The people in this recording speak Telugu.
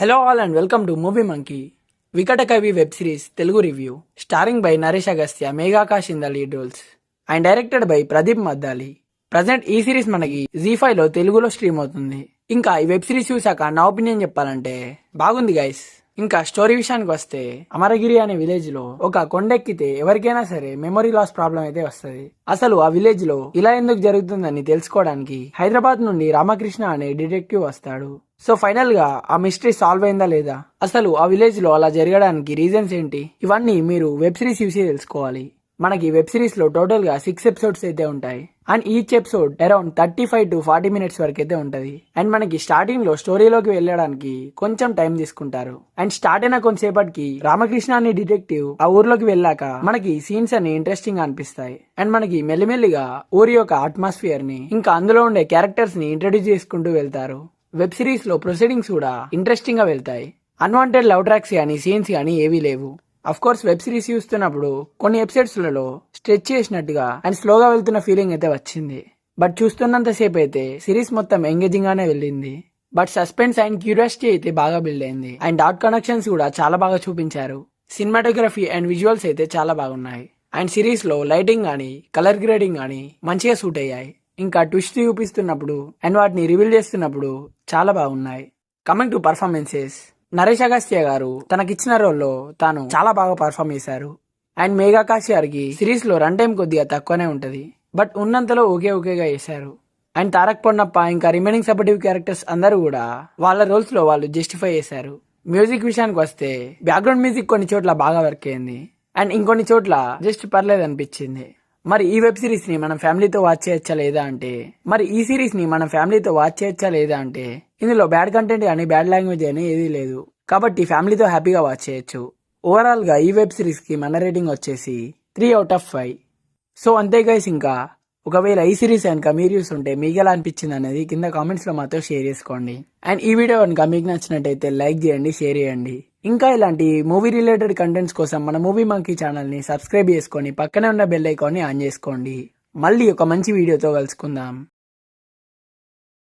Hello all and welcome to movie monkey. Vikata Kavi web series Telugu review starring by Naresh Agastya, Megha Akash in the lead roles and directed by Pradeep Maddali. Present ఈ సిరీస్ మనకి జీ5 లో తెలుగులో స్ట్రీమ్ అవుతుంది. ఇంకా ఈ వెబ్ సిరీస్ చూసాక నా ఒపీనియన్ చెప్పాలంటే బాగుంది గైస్. ఇంకా స్టోరీ విషయానికి వస్తే, అమరగిరి అనే విలేజ్ లో ఒక కొండెక్కితే ఎవరికైనా సరే మెమరీ లాస్ ప్రాబ్లం అయితే వస్తుంది. అసలు ఆ విలేజ్ లో ఇలా ఎందుకు జరుగుతుందని తెలుసుకోవడానికి హైదరాబాద్ నుండి రామకృష్ణ అనే డిటెక్టివ్ వస్తాడు. సో ఫైనల్ గా ఆ మిస్టరీ సాల్వ్ అయిందా లేదా, అసలు ఆ విలేజ్ లో అలా జరగడానికి రీజన్స్ ఏంటి, ఇవన్నీ మీరు వెబ్ సిరీస్ చూసి తెలుసుకోవాలి. మనకి వెబ్ సిరీస్ లో టోటల్ గా 6 ఎపిసోడ్స్ అయితే ఉంటాయి. And each episode around 35 to 40 minutes వరకు అయితే ఉంటది. అండ్ మనకి స్టార్టింగ్ లో స్టోరీలోకి వెళ్ళడానికి కొంచెం టైం తీసుకుంటారు. అండ్ స్టార్ట్ అయిన కొంతసేపటికి రామకృష్ణ అనే డిటెక్టివ్ ఆ ఊర్లోకి వెళ్ళాక మనకి సీన్స్ అన్ని ఇంట్రెస్టింగ్ గా అనిపిస్తాయి. అండ్ మనకి మెల్లిమెల్లిగా ఊరి యొక్క అట్మాస్ఫియర్ ని, ఇంకా అందులో ఉండే క్యారెక్టర్స్ ని ఇంట్రడ్యూస్ చేసుకుంటూ వెళ్తారు. వెబ్ సిరీస్ లో ప్రొసీడింగ్స్ కూడా ఇంట్రెస్టింగ్ గా వెళ్తాయి. అన్వాంటెడ్ లవ్ ట్రాక్స్ కానీ సీన్స్ కానీ ఏవీ లేవు. అఫ్ కోర్స్ వెబ్ సిరీస్ చూస్తున్నప్పుడు కొన్ని ఎపిసోడ్స్ లలో స్ట్రెచ్ చేసినట్టుగా అండ్ స్లోగా వెళ్తున్న ఫీలింగ్ అయితే వచ్చింది. బట్ చూస్తున్నంత సేపు అయితే సిరీస్ మొత్తం ఎంగేజింగ్ గానే వెళ్ళింది. బట్ సస్పెన్స్ అండ్ క్యూరియాసిటీ అయితే బాగా బిల్డ్ అయింది. అండ్ డాట్ కనెక్షన్స్ కూడా చాలా బాగా చూపించారు. సినిమాటోగ్రఫీ అండ్ విజువల్స్ అయితే చాలా బాగున్నాయి. అండ్ సిరీస్ లో లైటింగ్ గానీ కలర్ గ్రేడింగ్ గానీ మంచిగా సూట్ అయ్యాయి. ఇంకా ట్విస్ట్ చూపిస్తున్నప్పుడు అండ్ వాటిని రివీల్ చేస్తున్నప్పుడు చాలా బాగున్నాయి. Coming to performances, Naresh Agastya గారు తనకిచ్చిన రోల్లో తాను చాలా బాగా పర్ఫామ్ చేశారు. అండ్ మేఘాకాష్ గారికి సిరీస్ లో రన్ టైం కొద్దిగా తక్కువనే ఉంటది. బట్ ఉన్నంతలో ఓకేగా చేశారు. అండ్ తారక్ పొన్నప్ప ఇంకా రిమైనింగ్ సపోర్టివ్ క్యారెక్టర్స్ అందరూ కూడా వాళ్ళ రోల్స్ లో వాళ్ళు జస్టిఫై చేశారు. మ్యూజిక్ విషయానికి వస్తే బ్యాక్గ్రౌండ్ మ్యూజిక్ కొన్ని చోట్ల బాగా వర్క్ అయింది. అండ్ ఇంకొన్ని చోట్ల జస్ట్ పర్లేదు అనిపించింది. మరి ఈ వెబ్ సిరీస్ ని మనం ఫ్యామిలీతో వాచ్ చేయొచ్చా లేదా అంటే, ఇందులో బ్యాడ్ కంటెంట్ కానీ బ్యాడ్ లాంగ్వేజ్ అని ఏదీ లేదు. కాబట్టి ఫ్యామిలీతో హ్యాపీగా వాచ్ చేయొచ్చు. ఓవరాల్ గా ఈ వెబ్ సిరీస్ కి మన రేటింగ్ వచ్చేసి 3 out of 5. సో అంతే గైస్. ఇంకా ఒకవేళ ఈ సిరీస్ కనుక మీరు చూస్తుంటే మీకు ఎలా అనిపించింది అనేది కింద కామెంట్స్ లో మాతో షేర్ చేసుకోండి. అండ్ ఈ వీడియో కనుక మీకు నచ్చినట్టయితే లైక్ చేయండి, షేర్ చేయండి. ఇంకా ఇలాంటి మూవీ రిలేటెడ్ కంటెంట్స్ కోసం మన మూవీ మంకీ ఛానల్ ని సబ్స్క్రైబ్ చేసుకొని పక్కనే ఉన్న బెల్ ఐకాన్ ని ఆన్ చేసుకోండి. మళ్ళీ ఒక మంచి వీడియోతో కలుసుకుందాం.